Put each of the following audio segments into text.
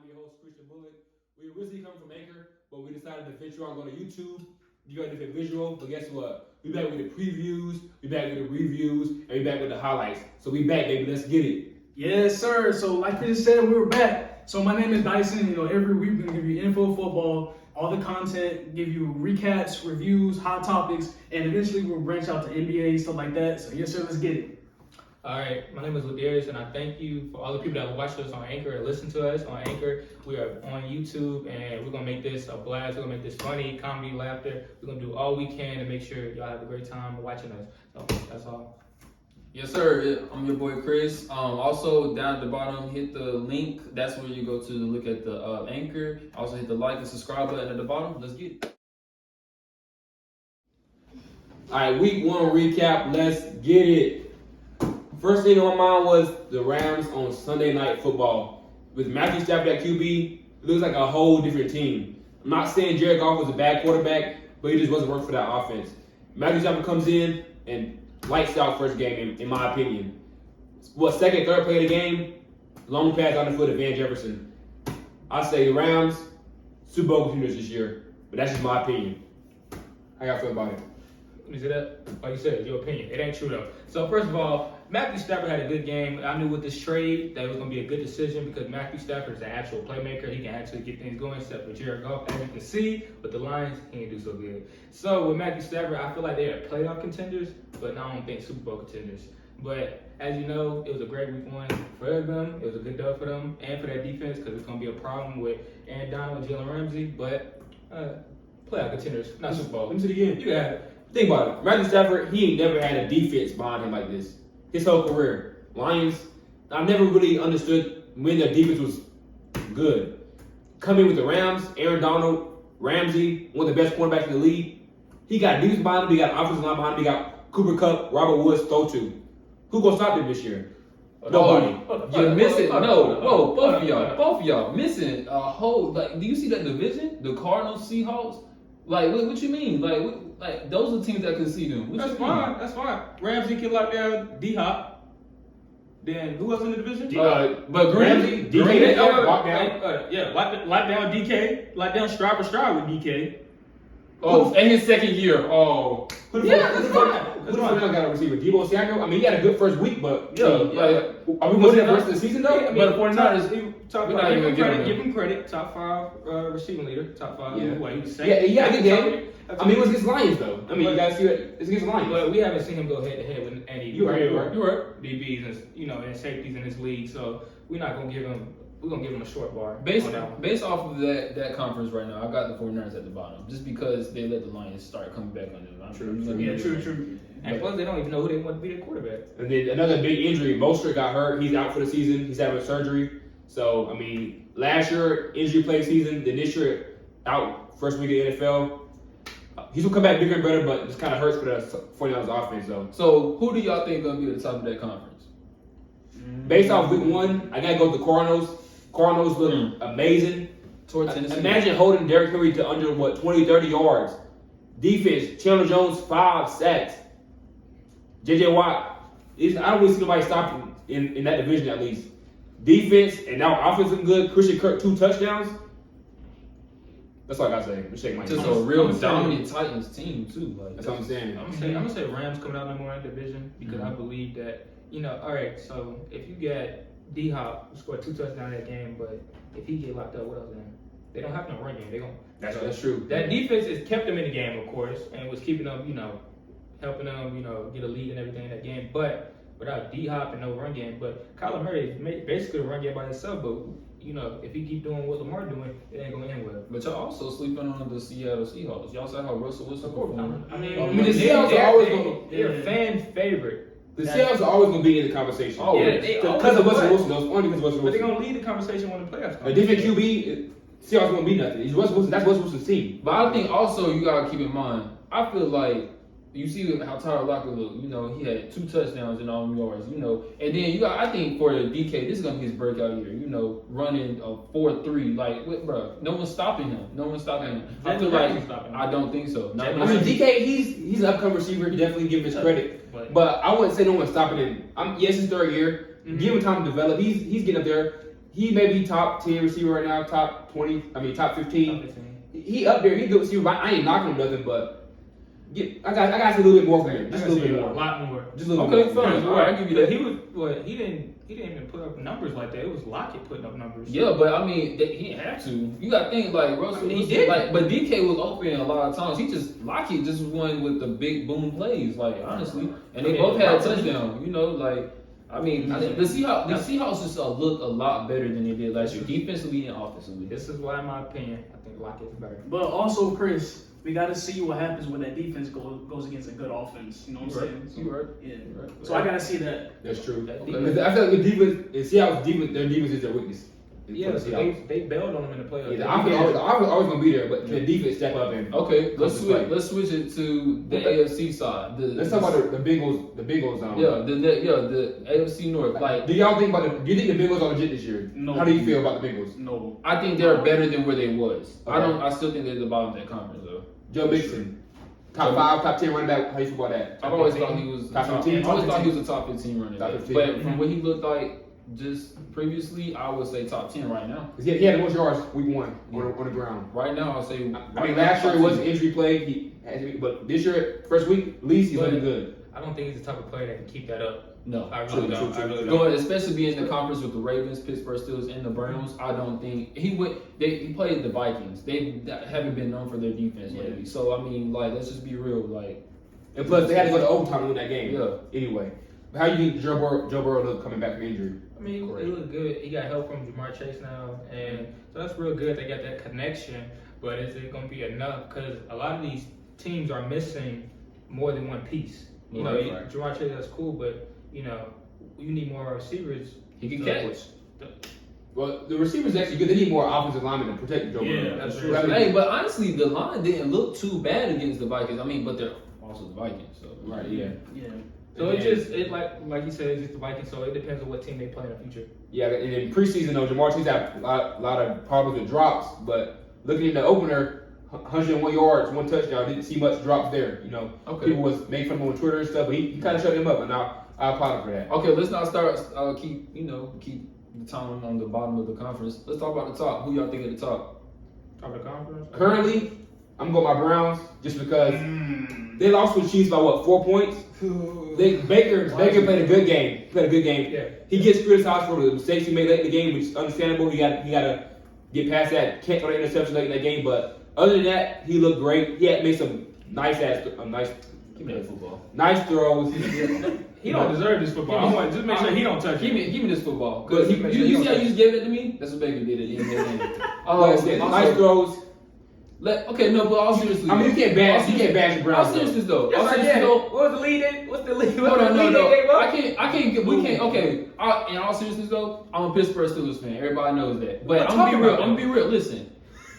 I'm your host, Christian Bullock. We originally come from Anchor, but we decided to venture out and go to YouTube. You got a different visual, but guess what? We back with the previews, we back with the reviews, and we back with the highlights. So we back, baby. Let's get it. Yes, sir. So like Chris said, we were back. So my name is Dyson. Every week we're gonna give you info football, all the content, give you recaps, reviews, hot topics, and eventually we'll branch out to NBA, stuff like that. So yes, sir, let's get it. All right, my name is Ladarius, and I thank you for all the people that have watched us on Anchor and listened to us on Anchor. We are on YouTube, and we're going to make this a blast. We're going to make this funny, comedy, laughter. We're going to do all we can to make sure y'all have a great time watching us. So that's all. Yes, sir. I'm your boy Chris. Also, down at the bottom, hit the link. That's where you go to look at the Anchor. Also, hit the like and subscribe button at the bottom. Let's get it. All right, week one recap. Let's get it. First thing on my mind was the Rams on Sunday Night Football. With Matthew Stafford at QB, it looks like a whole different team. I'm not saying Jared Goff was a bad quarterback, but he just wasn't working for that offense. Matthew Stafford comes in and lights out first game, in my opinion. Second, third play of the game, long pass on the foot of Van Jefferson. I say the Rams, Super Bowl contenders this year, but that's just my opinion. How y'all feel about it? You see that? Like you said, it's your opinion. It ain't true though. So first of all, Matthew Stafford had a good game. I knew with this trade that it was going to be a good decision because Matthew Stafford is an actual playmaker. He can actually get things going, except for Jared Goff. As you can see, with the Lions, he didn't do so good. So with Matthew Stafford, I feel like they are playoff contenders, but I don't think Super Bowl contenders. But as you know, it was a great week one for them. It was a good dub for them and for that defense because it's going to be a problem with Aaron Donald and Jalen Ramsey. But playoff contenders, not Super Bowl. Let me see it again. You got it. Think about it. Matthew Stafford, he ain't never had a defense behind him like this. His whole career. Lions, I've never really understood when their defense was good. Coming with the Rams, Aaron Donald, Ramsey, one of the best cornerbacks in the league. He got defense behind him. He got offensive line behind him. He got Cooper Kupp, Robert Woods, throw to. Who gonna stop him this year? Nobody. You're missing. Both of y'all missing a whole. Like, do you see that division? The Cardinals, Seahawks. Like, what you mean? Like those are teams that can see them. That's fine. That's fine. Ramsey can lock down D-Hop. Then who else in the division? But Ramsey, Green, DK, lock down DK, lock down Stroud with DK. oh, and his second year. Oh, Who the fuck got a receiver? Debo Samuel? I mean, he had a good first week, but are we going to the rest of the season though? I mean, but the 49ers, top we're not five. even giving Give him credit. Top five receiving leader. Top five. Yeah. What, he was Yeah, he had a good game. I mean, it was his. against Lions though. I mean, you guys see it. It's against Lions. But we haven't seen him go head to head with any You're right. DBs and safeties in this league. So we're not gonna give him. We're gonna give him a short bar. based off of that conference right now, I got the 49ers at the bottom just because they let the Lions start coming back on them. True. And plus, they don't even know who they want to be their quarterback. And then another big injury. Mostert got hurt. He's out for the season. He's having surgery. So I mean, last year injury play season. Then this year out first week of the NFL. He's gonna come back bigger and better, but this kind of hurts for the 49ers offense though. So who do y'all think gonna be at the top of that conference? Based off week one, I gotta go with the Cardinals. Cardinals look amazing. Towards Tennessee. Imagine holding Derrick Henry to under 20, 30 yards. Defense, Chandler Jones 5 sacks. JJ Watt. I don't really see nobody stopping in that division at least. Defense and now offense looking good. Christian Kirk 2 touchdowns. That's all I gotta say. I'm shaking my Just head. a real dominant Titans team too. Like That's what I'm saying. I'm gonna say Rams coming out number one in that division because I believe that all right. So if you get D-Hop scored 2 touchdowns in that game, but if he get locked up, what else then? They don't have no run game. They gonna. That's true. That defense has kept them in the game, of course, and was keeping them, helping them, get a lead and everything in that game. But without D-Hop and no run game, but Kyler Murray is basically a run game by himself. But if he keep doing what Lamar doing, it ain't gonna end well. But y'all also sleeping on the Seattle Seahawks. Y'all saw how Russell Wilson performed. I mean, the Seahawks are always gonna. They're a fan favorite. The Seahawks are always gonna be in the conversation. Because of Russell Wilson. Only because of Russell Wilson. But they're gonna lead the conversation when the playoffs come. A different QB, Seahawks gonna be nothing. It's Russell Wilson. That's Russell Wilson's team. But I think also you gotta keep in mind, I feel like you see how Tyler Lockett looked. He had 2 touchdowns and all them yards. And then I think for the DK, this is gonna be his breakout year. Running a 4-3, like, bro, no one's stopping him. I feel like I don't think so. I mean, DK, he's an upcoming receiver. Definitely give him his credit. But I wouldn't say no one's stopping him. Yes, his third year. Give him time to develop. He's getting up there. he may be top 10 receiver right now, top 20. I mean top 15. Top 15. He up there. He good receiver. But I ain't knocking him nothing, but I got to see a little bit more from him. Just a little bit A more. lot more. Just a little Okay, bit more. fine. All right, I give you that. He was what? He didn't even put up numbers like that. It was Lockett putting up numbers. Yeah, but I mean, he didn't have to. You got to think like Russell. I mean, he Wilson, did. like, but DK was open a lot of times. Lockett just was one with the big boom plays. Like honestly, and they Yeah, both had a probably. touchdown. You know, like. I mean, the Seahawks just look a lot better than they did last year, defensively and offensively. This is why, in my opinion, I think Lockett's better. But also, Chris, we got to see what happens when that defense goes against a good offense. You know what I'm saying? So, You right. yeah. You right. So I got to see that. That's true. That Okay. Because I feel like the defense, in Seattle's defense, their defense is their weakness. Yeah, so they bailed on him in the playoffs. The offense always gonna be there, but the defense step up and Okay, let's Let's switch. play. Let's switch it to the Okay. AFC side. let's talk about the Bengals. The Bengals. The AFC North. Like, Do y'all think about do you think the Bengals are legit this year? No. How do you feel about the Bengals? No. I think they're better than where they was. Okay. I still think they're the bottom of that conference though. Joe Mixon, top 5, top 10 running back. How you feel about that? I've always thought he was Top I 15? always thought he was a top 15 running Top back. 15. But from what he looked like just previously, I would say top 10 right now. 'Cause he had the most yards week 1 on the ground. Right now, I'll say. I mean, last year it was an injury play. But this year, first week, at least he's looking good. I don't think he's the type of player that can keep that up. No, I True, really don't. true, I really true. don't. Going, especially being in the conference with the Ravens, Pittsburgh Steelers, and the Browns, I don't think he would. He played the Vikings. They haven't been known for their defense Yeah. lately. So I mean, like, let's just be real. Like, And plus, they had to go to overtime to win that game. Yeah. Anyway, how you think Joe Burrow look coming back from injury? I mean, it looked good. He got help from Jamar Chase now, and so that's real good. They got that connection, but is it going to be enough? Because a lot of these teams are missing more than one piece. You know, Right. Jamar Chase, that's cool, but you know, you need more receivers. he can So- catch. Well, the receivers actually good. They need more offensive linemen to protect Joe Yeah, Burrow. that's true. I mean, Hey, but honestly, the line didn't look too bad against the Vikings. I mean, but they're also the Vikings. So right, yeah. Yeah. So it like you said, it's just the Vikings. So it depends on what team they play in the future. Yeah, and in preseason though, Jamar Chase had a lot of problems with drops, but looking at the opener, 101 yards, 1 touchdown, didn't see much drops there. You know, Okay. people was making fun of him on Twitter and stuff, but he kind of shut him up, and I applaud him for that. Okay, let's not start. Keep the time on the bottom of the conference. Let's talk about the top. Who y'all think at the top? Top of the conference. Currently, I'm going my Browns just because they lost to the Chiefs by what 4 points. Baker played a good game. Yeah. He gets criticized for the mistakes he made late in the game, which is understandable. He got to get past that. Can't throw the interception late in that game, but other than that, he looked great. He had made some nice Give me that football. throws. He don't deserve this football. I want just make sure he don't touch Give it. me this football. But Cause he- you see how you just gave it to me? That's what Baker did at the end of the game. Like I said, nice throws. Okay, no, but all seriously. I mean, you can't bash the All Browns. though. seriousness though. Yes, All I seriousness did. though. What was the lead in? What's the lead? No, What's the lead they gave up? we can't. Okay, in all seriousness though, I'm a Pittsburgh Steelers fan. Everybody knows that. But We're I'm gonna talking be real. about I'm gonna be real. Listen,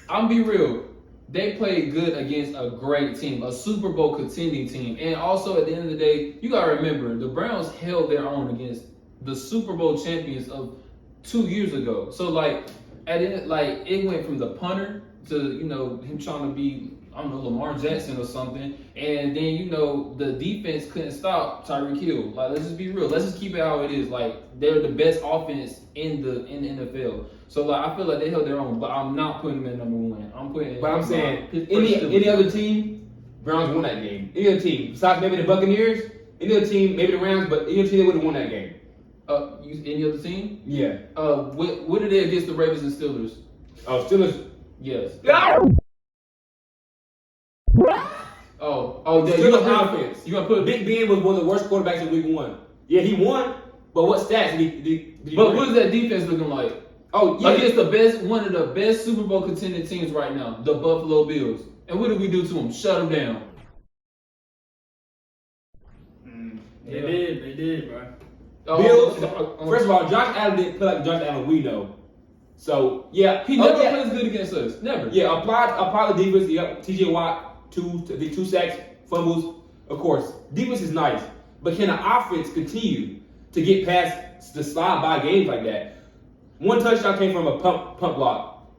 I'm gonna be real. They played good against a great team, a Super Bowl contending team, and also at the end of the day, you gotta remember the Browns held their own against the Super Bowl champions of 2 years ago. So like, it went from the punter to him trying to be Lamar Jackson or something, and then the defense couldn't stop Tyreek Hill. Like, let's just be real. Let's just keep it how it is. Like, they're the best offense in the NFL. So like, I feel like they held their own, but I'm not putting them at number 1. I'm putting. But I'm saying, Pittsburgh Steelers. any other team, Browns won that game. Any other team, besides maybe the Buccaneers, any other team, maybe the Rams, but any other team, they would have won that game. Any other team? Yeah. What did they against the Ravens and Steelers? Oh, Steelers. Yes. Steelers You gonna offense. put? You gonna put? Big Ben was one of the worst quarterbacks in Week 1. Yeah, he won, but what stats did he But bring? what is that defense looking like? Oh, yeah. Against one of the best Super Bowl contending teams right now, the Buffalo Bills. And what did we do to them? Shut them down. They did, bro. Bills. First of all, Josh Allen didn't play like Josh Allen we know. So yeah, he never plays good against us. Never. Yeah, apply the defense. Yep, T.J. Watt, two sacks, fumbles. Of course, defense is nice, but can the offense continue to get past the slide by games like that? One touchdown came from a pump block.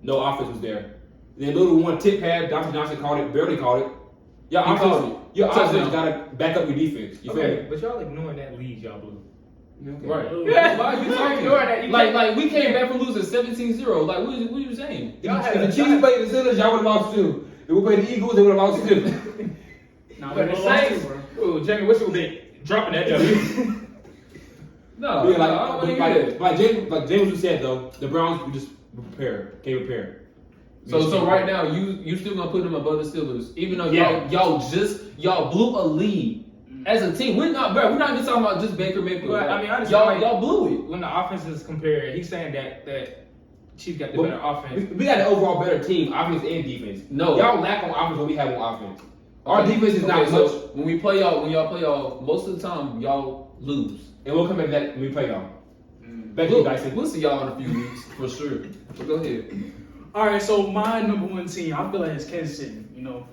No offense was there. Then little one tip pad, Dr. Johnson caught it, barely caught it. Your offense got to back up your defense. You feel Okay, me? but y'all ignoring that lead y'all blew. Okay. Right. Yeah. Why are you talking? That. Like we came back from losing 17-0. Like what are you saying? If the Chiefs played the Steelers, y'all would have lost too. If we played the Eagles, they would have lost too. Nah, But we the lost Saints, too, bro. oh, Jamie, what's your big dropping that W? No, Yeah, I don't wanna hear that. like James just said though, the Browns we just can't prepare. So right now you still gonna put them above the Steelers, even though Yeah. y'all blew a lead as a team. We're not just talking about just Baker Mayfield. But, I mean, honestly, y'all blew it. When the offense is compared, he's saying that Chiefs got the better offense. We got an overall better team, offense and defense. No. Y'all lack on offense what we have on offense. Our Okay. defense is not Okay, much, so when y'all play y'all, most of the time y'all lose. and we'll come back to that when we play y'all. Back to you, Dyson. We'll see y'all in a few weeks for sure. But go ahead. All right, so my number one team, I feel like it's Kansas City. You know,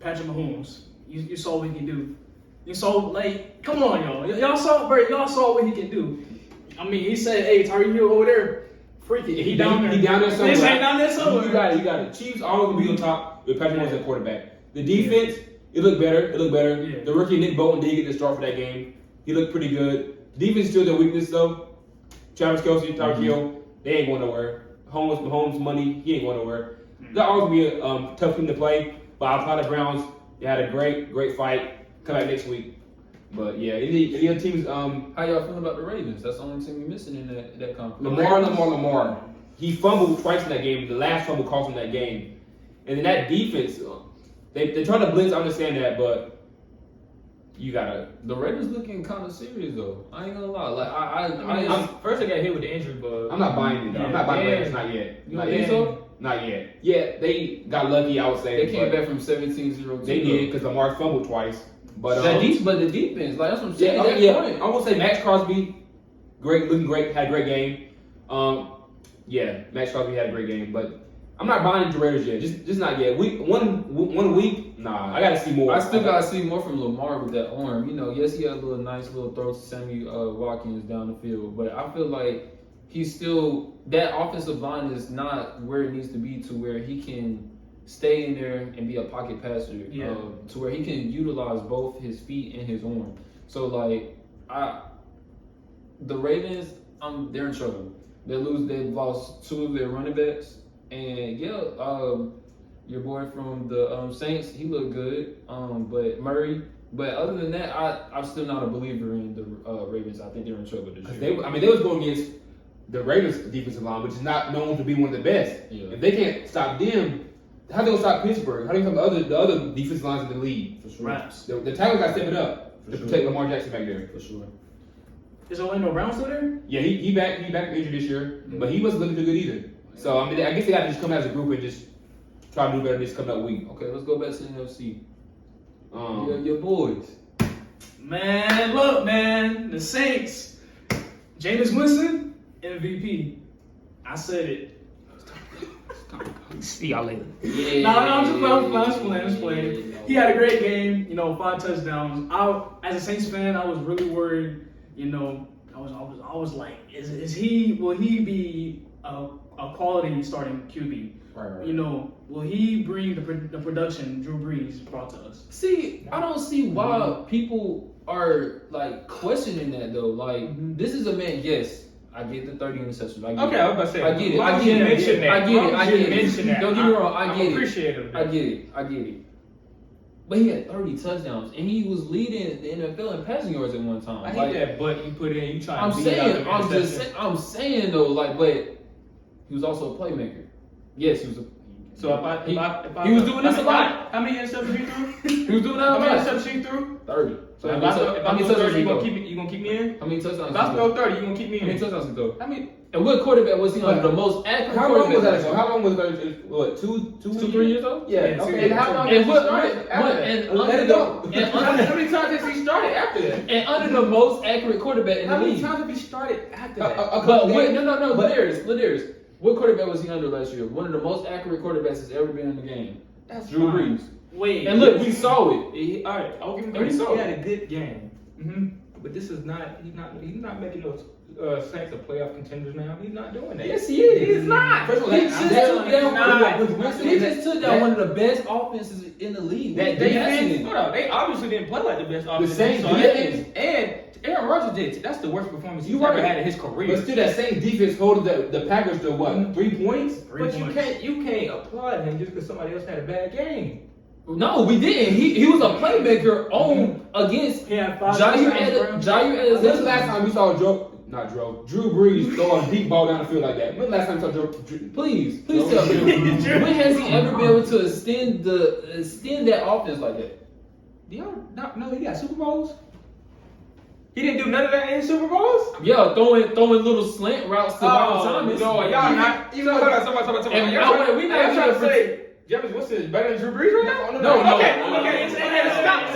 Patrick Mahomes. You saw what he can do. You saw, like, come on, y'all. Y'all saw what he can do. I mean, he said, "Hey, Tyreek Hill over there, freaky. He down there. He down there somewhere. This ain't down there somewhere. You got it. Chiefs always gonna be on top with Patrick Mahomes at quarterback. The defense, it looked better. Yeah. The rookie Nick Bolton did get the start for that game. He looked pretty good. Defense still their weakness though. Travis Kelce, Tyreek Hill, they ain't going nowhere. Mahomes money, he ain't going nowhere. That'll always be a tough team to play. But I applaud the Browns. They had a great fight. Come back next week. But yeah, any other teams? How y'all feel about the Ravens? That's the only team we missing in that conference. Lamar. He fumbled twice in that game. The last fumble cost him that game. And then that defense, they try to blitz. I understand that, but you gotta. The Ravens looking kind of serious though. I ain't gonna lie. Like First I got hit with the injury bug. I'm not buying it. Though. I'm not buying Ravens. Not yet. You Not think yet. so? Not yet. Yeah, they got lucky. I would say they came but back from 17-0. They did because Lamar fumbled twice. But But the defense, like that's what I'm saying. I gonna say Max Crosby, looking great, had a great game. Max Crosby had a great game, but I'm not buying the Raiders yet. Just not yet. One week, nah. I gotta see more. I still gotta see more from Lamar with that arm. You know, yes, he had a nice little throw to Sammy Watkins down the field, but I feel like he's still that offensive line is not where it needs to be to where he can stay in there and be a pocket passer. To where he can utilize both his feet and his arm. So like the Ravens, they're in trouble. They've lost two of their running backs. And your boy from the Saints, he looked good. But Murray. But other than that, I'm still not a believer in the Ravens. I think they're in trouble this year. They was going against the Raiders defensive line, which is not known to be one of the best. Yeah. If they can't stop them, how they gonna stop Pittsburgh? How they gonna stop the other defensive lines in the league? For sure. Raps. The tackle got stepping up to sure. protect Lamar Jackson back there. For sure. Is Orlando Brown still there? Yeah, he back injured this year, but he wasn't looking too good either. So I guess they got to just come out as a group and just try to do better this coming up week. Okay, let's go back to the NFC. Your boys. Man, look, man, the Saints. Jameis Winston, MVP. I said it. See y'all later. No, I'm just playing. He had a great game, 5 touchdowns. As a Saints fan, I was really worried. I was like, will he be a quality starting QB? Right. Will he bring the production Drew Brees brought to us? See, I don't see why people are like questioning that though. Like, this is a man. Yes, I get the 30 interceptions. I get Okay, it. I was about to say. I get it. Why I would get you it. mention that? I get it. Why I would you get mention it. that? Don't get me wrong. I get I'm it. appreciative of I that. get it. But he had 30 touchdowns, and he was leading the NFL in passing yards at one time. I hate that butt you put in. You trying to beat out the I'm saying though, like, but he was also a playmaker. Yes, he was. So if I he was doing this a lot. How many interceptions he threw? He was doing that How a many lot. interceptions he threw? 30. So if I throw 30, you gonna keep me in? How many touchdowns? If I throw 30, you gonna keep me How many in? touchdowns he throw? How many? And what quarterback was he under the most accurate How long was quarterback? that ago? How long was that? What, 3 years old? Yeah, Yeah. okay. And how long And did he what? start after that? And Let it go. How many times has he started after that? And under the most accurate quarterback in How the many league. times have he started after that? But wait, no, Ladarius. What quarterback was he under last year? One of the most accurate quarterbacks that's ever been in the game. That's Drew fine. Brees. Wait. And look, we saw it. All right, I'll give him And we credit. saw He it. had a good game. But this is not. He's not making those Saints a playoff contenders now. He's not doing that. Yes, he is. He's not. First of all, He that- just that- took down not. He just took down one of the best offenses in the league. That They defense, asking him. hold on, they obviously didn't play like the best offense. Saints So defense. and Aaron Rodgers did. That's the worst performance he's You ever right. had in his career. But still, that same defense holding the Packers to what? 3 points? But you can't applaud him just because somebody else had a bad game. No, we didn't. He was a playmaker on against He had 5 Jair touchdowns, bro. Jair When's the Alexander. last time you saw Drew Brees throw a deep ball down the field like that? When's the last time you saw Drew? Please tell me. When has he ever been able to extend that offense like that? Do y'all not know he got Super Bowls? He didn't do none of that in Super Bowls? Yeah, throwing little slant routes to Michael Thomas. No, y'all not. You know, hold on, somebody. And we not trying to even- say James Winston is better than Drew Brees right now? No. Okay,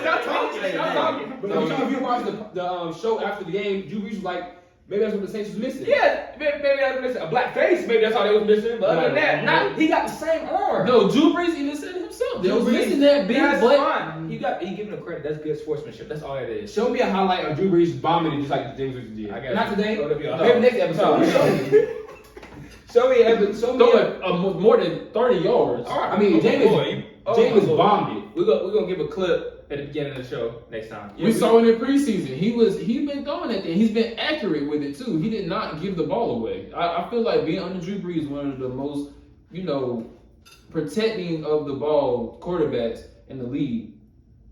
stop talking. But if you watch the show after the game, Drew Brees was like, maybe that's what the Saints was missing. Yeah, maybe that's what missing. A black face, maybe that's all they was missing. But other than that, he got the same arm. No, Drew Brees even said it himself. They was Drew Brees- missing that big That's butt. fine. He giving him credit. That's good sportsmanship. That's all it is. Show me a highlight of Drew Brees bombing it just like James Winston did. I got Not you. today. Oh, that'd be all- Maybe next episode. Show me. Throwing more than 30 yards. All right. I mean, James bombed it. We're gonna give a clip at the beginning of the show next time. We saw it in preseason. He been throwing that thing. He's been accurate with it too. He did not give the ball away. I feel like being under Drew Brees is one of the most, protecting of the ball quarterbacks in the league.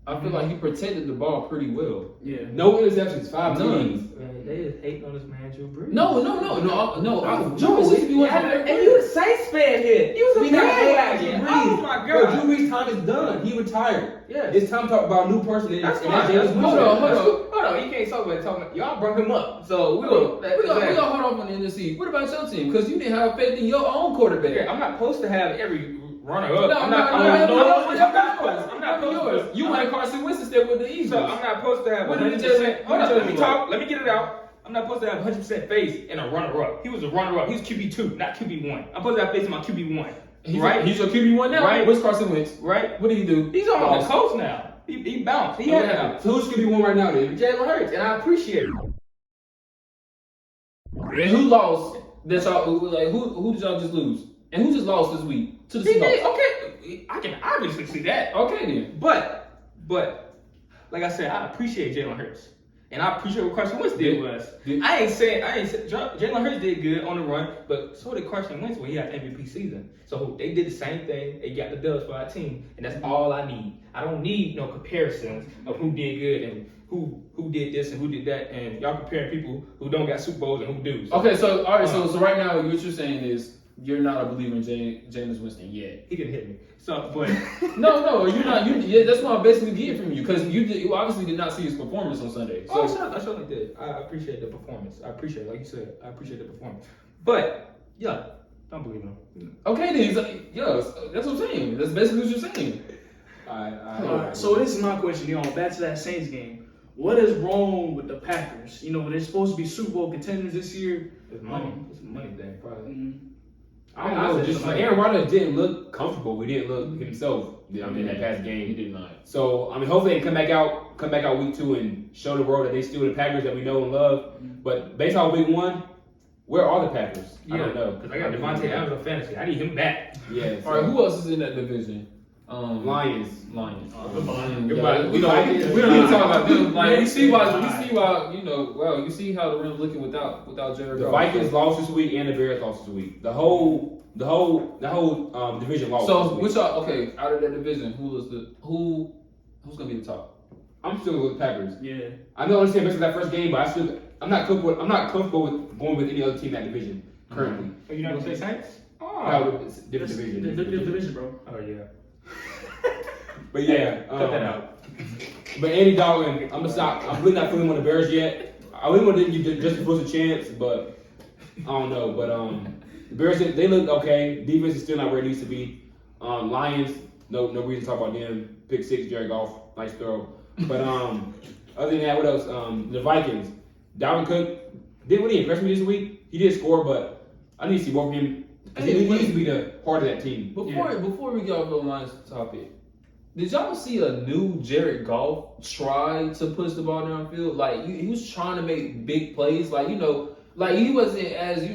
I feel like he protected the ball pretty well. Yeah. No interceptions, 5 None. TDs. Man, they is hating on this man, Drew Brees. No. Drew Brees used to be one of the- And you a Saints fan here. You was We a not bad Drew guy. Brees. Oh my Bro, god. Drew Brees' time is done. He retired. Yes. It's time to talk about a new person. And That's and fine. that's James Hold Winston. on. Hold on. You can't talk about y'all brought him up. So we will. We gonna hold off on the NFC. What about your team? Because you didn't have faith in your own quarterback. Okay, I'm not supposed to have every runner up. No, I'm no, not. no, I'm no, not supposed yours. to. You wanted Carson Wentz instead with the Eagles. So I'm not supposed to have What did 100%. you tell me? Hold on, let me What talk. Let me get it out. I'm not supposed to have 100% faith in a runner-up. He was a runner-up. He's QB2, not QB1. I'm supposed to have faith in my QB1. Right? He's your QB1 now. Right. What's Carson Wentz? Right? What did he do? He's on the coast now. He bounced. He What had happened? it. So who's QB1 right now then? Jalen Hurts, and I appreciate it. And who lost? That's all. Who did y'all just lose? And who just lost this week to the He did. Seahawks? Okay, I can obviously see that. Okay then. But, like I said, I appreciate Jalen Hurts. And I appreciate what Carson Wentz did with us. I ain't saying Jalen Hurts did good on the run, but so did Carson Wentz when he had MVP season. So they did the same thing. They got the dubs for our team, and that's all I need. I don't need no comparisons of who did good and who did this and who did that, and y'all comparing people who don't got Super Bowls and who do. So Okay, so all right, so right now what you're saying is you're not a believer in Jameis Winston yet. he didn't hit me. So, but No, you're not. Yeah, that's what I'm basically getting from you because you obviously did not see his performance on Sunday. So. I certainly did. I appreciate the performance. I appreciate, like you said, I appreciate the performance. But yeah, don't believe him. Okay, then. That's what I'm saying. That's basically what you're saying. Alright, so this is my question, back to that Saints game. What is wrong with the Packers? They're supposed to be Super Bowl contenders this year. It's money. It's a money thing, probably. I don't know. Just like Aaron Rodgers didn't look comfortable. He didn't look himself. In that past game, He did not. So hopefully they come back out week 2 and show the world that they still the Packers that we know and love. But based on week 1, where are the Packers? I don't know. Because I got Devontae Adams on fantasy. I need him back. Yeah. All right, who else is in that division? Lions. Goodbye. We don't need to talk about them. Like we see why you see how the Rams looking without Jared The Goff. Vikings lost this week and the Bears lost this week. The whole division lost. So this week. which are okay out of that division? Who's gonna be the top? I'm still with the Packers. Yeah. I know I'm saying based on that first game, but I'm not comfortable with going with any other team in that division currently. Are you not going to say Saints? No, it's a different division. Different division, bro. Oh, yeah. But yeah, Cut that out. But Andy Dalton, I'm really not feeling on the Bears yet. I really want to give Justin Fields a chance, but I don't know. But the Bears, they look okay. Defense is still not where it needs to be. Lions, no reason to talk about them. Pick 6, Jared Goff, nice throw. But other than that, what else? The Vikings, Dalvin Cook didn't really impress me this week. He did score, but I need to see more from him. He needs to be the part of that team. Before we get off the Lions topic, did y'all see a new Jared Goff try to push the ball downfield? Like he was trying to make big plays. Like he wasn't as the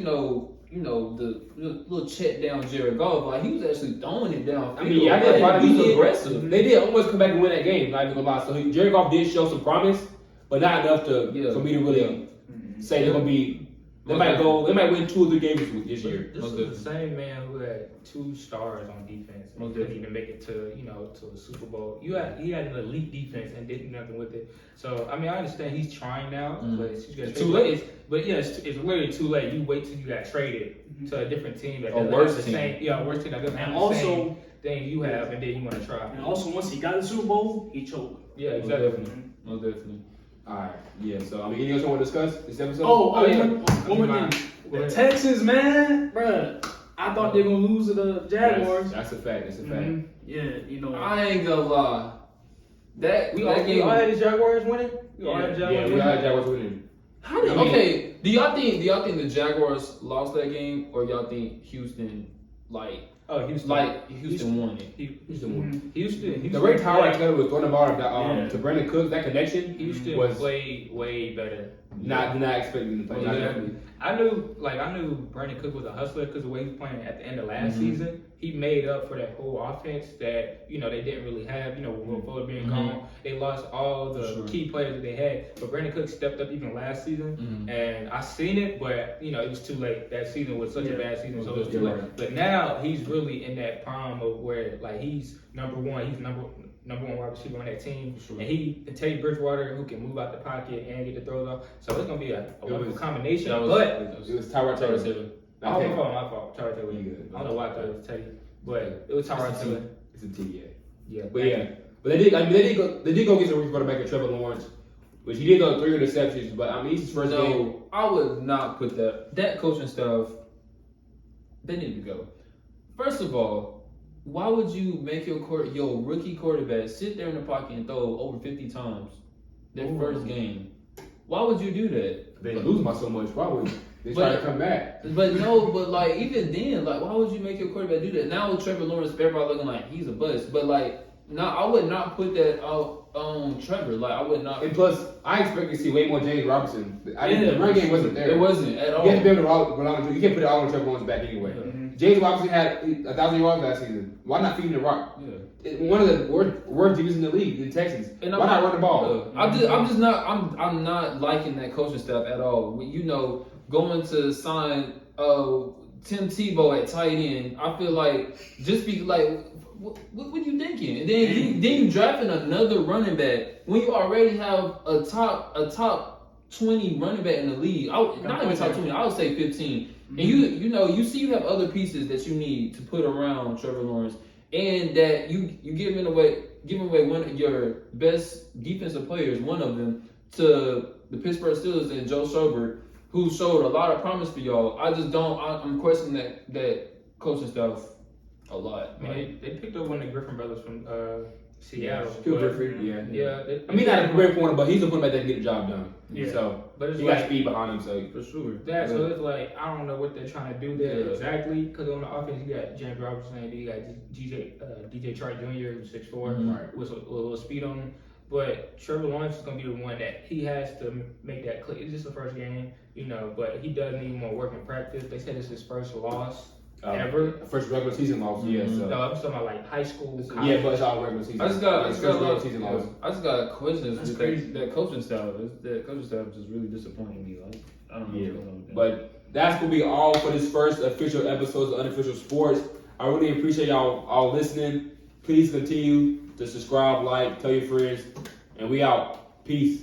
little check down Jared Goff. Like he was actually throwing it down. I mean, he was aggressive. They did almost come back and win that game. Not even gonna lie. So Jared Goff did show some promise, but not enough for me to really say they're gonna be. They might win 2 or 3 games this year. This is the same man who had 2 stars on defense and couldn't even make it to the Super Bowl. He had an elite defense and did nothing with it. So I mean, I understand he's trying now, but it's too late. But yeah, it's literally too late. You wait till you got traded to a different team that A doesn't worse have the team. same, worse team that doesn't have And the also- same thing you have, and then you want to try. And also, once he got the Super Bowl, he choked. Yeah, Most exactly. definitely. Most definitely. All right, yeah. So I mean, anything else you want to discuss this episode? Oh, yeah. one more thing. The Texans, man, bruh. I thought they were gonna lose to the Jaguars. That's a fact. That's a fact. Mhm. Yeah, you know. I ain't gonna lie. We all had the Jaguars winning. We all had the Yeah, Jaguars we winning. got Jaguars winning. How did Okay, do y'all think the Jaguars lost that game, or y'all think Houston Oh, Houston. Houston won it? Houston won. Houston. The Ray Howard played- was throwing the ball Yeah. to Brandon Cooks. That connection Houston was played way better. not expecting him to play. Yeah. Not definitely. I knew Brandon Cook was a hustler because the way he was playing at the end of last season, he made up for that whole offense that they didn't really have. With Will Fuller being gone, they lost all the key players that they had. But Brandon Cook stepped up even last season, and I seen it, but it was too late. That season was such a bad season, so it was too late. But now he's really in that prime of where he's number one. He's number one wide receiver on that team, and Teddy Bridgewater who can move out the pocket and get the throws off. So it's gonna be a wonderful combination. It was Tyrod Taylor. Oh, my fault. Tyrod Taylor. You good. I don't know why I thought it was Teddy, but it was Tyrod Taylor. It's a TDA. Yeah, But they did go get some rookie quarterback at Trevor Lawrence, which he did go 3 interceptions. But I mean, he's his first game. No, I would not put that coaching staff. They need to go. First of all, why would you make your rookie quarterback sit there in the pocket and throw over 50 times their first game? Why would you do that? They losing by so much. Why would they try to come back? But even then, why would you make your quarterback do that? Now with Trevor Lawrence, everybody looking like he's a bust. But no, I would not put that out on Trevor. I would not. And plus, I expect to see way more James Robinson. The run game wasn't there. It wasn't at all. You have to be able to rely on. You can't put it all on Trevor Lawrence back anyway. James Robinson had 1,000 yards last season. Why not feed him the rock? Yeah. One of the worst defenses in the league, the Texans. And Why not run the ball? I'm not liking that coaching staff at all. Going to sign Tim Tebow at tight end, I feel what you thinking? And then you drafting another running back when you already have a top 20 running back in the league. Not even top 20, I would say 15. And you have other pieces that you need to put around Trevor Lawrence, and that you giving away one of your best defensive players, one of them, to the Pittsburgh Steelers and Joe Schobert, who showed a lot of promise for y'all. I'm questioning that coaching staff a lot. I mean, they picked up one of the Griffin brothers from Seattle. Stu Griffin, yeah. Yeah. I mean, not a great corner, but he's a cornerback that can get the job done. Yeah. So, But it's he got speed behind him, so. For sure. So it's I don't know what they're trying to do there Yeah. exactly. Because on the offense, you got James Robinson, and you got DJ Chark Jr., who's 6'4", Right. with a little speed on him. But Trevor Lawrence is going to be the one that he has to make that click. It's just the first game, but he does need more work in practice. They said it's his first loss ever. First regular season loss, yeah. So. No, I'm talking about high school. college. Yeah, but it's all regular season. I just got regular season loss. questions That's with crazy. that coaching staff. That coaching staff just really disappointing me. I don't know what's going on with that. But that's gonna be all for this first official episode of Unofficial Sports. I really appreciate y'all all listening. Please continue to subscribe, like, tell your friends, and we out. Peace.